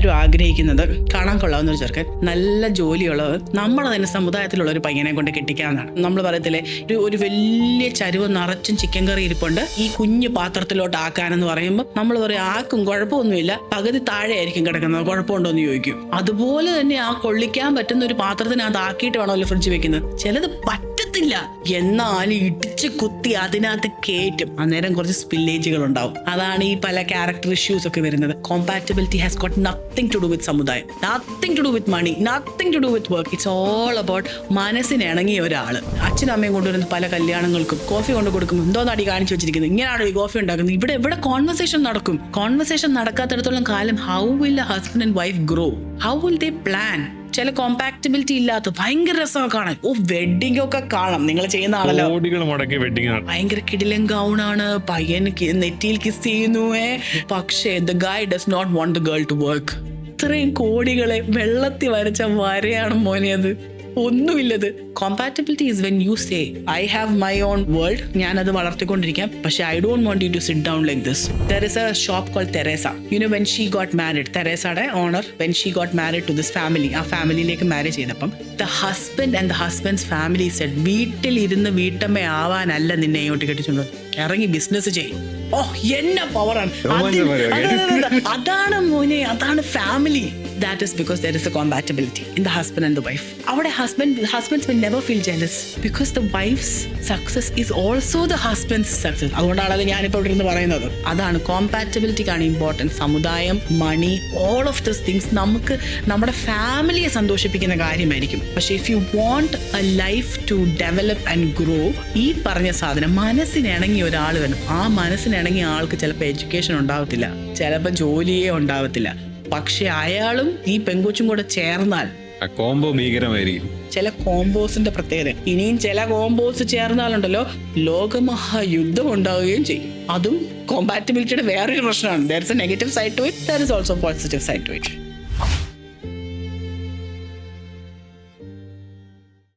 എല്ലാവരും ആഗ്രഹിക്കുന്നത് കാണാൻ കൊള്ളാവുന്ന ഒരു ചെറുക്കൻ, നല്ല ജോലിയുള്ളത്, നമ്മുടെ തന്നെ സമുദായത്തിലുള്ള ഒരു പയ്യനെ കൊണ്ട് കെട്ടിക്കാവുന്നതാണ്. നമ്മൾ പറയത്തില്ലേ, ഒരു വലിയ ചരുവ് നിറച്ചും ചിക്കൻ കറി ഇരിപ്പുണ്ട്, ഈ കുഞ്ഞു പാത്രത്തിലോട്ട് ആക്കാനെന്ന് പറയുമ്പോൾ നമ്മൾ പറയും ആക്കും കുഴപ്പമൊന്നുമില്ല, പകുതി താഴെ ആയിരിക്കും കിടക്കുന്നത്, കുഴപ്പമുണ്ടോ എന്ന് ചോദിക്കും. അതുപോലെ തന്നെ ആ കൊള്ളിക്കാൻ പറ്റുന്ന ഒരു പാത്രത്തിനകത്ത് ആക്കിയിട്ട് വേണമല്ലോ ഫ്രിഡ്ജ് വെക്കുന്നത്. ചിലത് പറ്റത്തില്ല, എന്നാലും ഇടിച്ച് കുത്തി അതിനകത്ത് കയറ്റും. അന്നേരം കുറച്ച് സ്പില്ലേജുകൾ ഉണ്ടാവും. അതാണ് ഈ പല ക്യാരക്ടർ ഇഷ്യൂസ് ഒക്കെ വരുന്നത്. Compatibility has got nothing to do with സമുദായം, nothing to do with money, nothing to do with work. It's all about മനസ്സിന് ഇണങ്ങിയ ഒരാള്. അച്ഛനും അമ്മയും കൊണ്ടുവരുന്ന പല കല്യാണങ്ങൾക്കും കോഫി കൊണ്ട് കൊടുക്കുമ്പോൾ എന്തോ നടി കാണിച്ചു വെച്ചിരിക്കുന്നത്, ഇങ്ങനെയാണോ ഈ കോഫി ഉണ്ടാക്കുന്നത്, ഇവിടെ എവിടെ കോൺവെർസേഷൻ നടക്കും? കോൺവെർസേഷൻ നടക്കാത്തിടത്തോളം കാലം how will A husband and wife grow? How will they plan? ചില കോമ്പാക്റ്റബിലിറ്റി ഇല്ലാത്ത ഭയങ്കര രസമൊക്കെ കാണാൻ. വെഡിങ് ഒക്കെ കാണാം, നിങ്ങൾ ചെയ്യുന്ന ആണല്ലോ, ഭയങ്കര കിടിലൻ ഗൗണാണ്, പയ്യൻ നെറ്റിയിൽ കിസ് ചെയ്യുന്നു, പക്ഷേ the guy does not want the girl to work. ഇത്രയും കോടികളെ വെള്ളത്തിൽ വരച്ച വരെയാണ് മോനെ അത്. ഒന്നുമില്ലത്. Compatibility is when you say I have my own world, ഞാനത് വളർത്തിക്കൊണ്ടിരിക്കാം, പക്ഷെ I don't want you to sit down like this. There is a shop call Teresa. You know when she got married, തെരേസയുടെ owner, when she got married to this family, ആ ഫാമിലിയിലേക്ക് marriage ചെയ്തപ്പം the husband and the husbands family Z, വീട്ടിൽ ഇരുന്ന് വീട്ടമ്മ ആവാനല്ല നിന്നെ ഇങ്ങോട്ട് കെട്ടിച്ചുകൊണ്ട്, ഇറങ്ങി ബിസിനസ് ചെയ്യും. ഓ, എന്നെ പവറാണ്. അതാണ് മോനെ, അതാണ് family. That is because there is a compatibility in the husband and the wife. Our husbands will never feel jealous because the wife's success is also the husband's success. അതുകൊണ്ടാണ് ഞാനിപ്പോൾ ഇവിടെ ഇരുന്ന് പറയുന്നത്. അതാണ് കോമ്പാറ്റബിലിറ്റിക്കാണ് ഇമ്പോർട്ടൻറ്റ്. സമുദായം, money, all of this things നമുക്ക് നമ്മുടെ ഫാമിലിയെ സന്തോഷിപ്പിക്കുന്ന കാര്യമായിരിക്കും. പക്ഷേ if you want a life to develop and grow, ഈ പറഞ്ഞ സാധനം മനസ്സിനിണങ്ങിയ ഒരാൾ വേണം. ആ മനസ്സിനിണങ്ങിയ ആൾക്ക് ചിലപ്പോൾ എഡ്യൂക്കേഷൻ ഉണ്ടാവത്തില്ല, ചിലപ്പോൾ ജോലിയേ ഉണ്ടാവത്തില്ല, പക്ഷെ അയാളും ഈ പെങ്കൊച്ചും കൂടെ ചേർന്നാൽ കോംബോ ഭീകരമായിരിക്കും. ചില കോംബോസിന്റെ പ്രത്യേകത, ഇനിയും ചില കോംബോസ് ചേർന്നാലുണ്ടല്ലോ ലോകമഹായുദ്ധം ഉണ്ടാവുകയും ചെയ്യും. അതും കോമ്പാറ്റബിലിറ്റിയുടെ വേറൊരു പ്രശ്നമാണ്. There is a negative side to it, there is also positive side to it.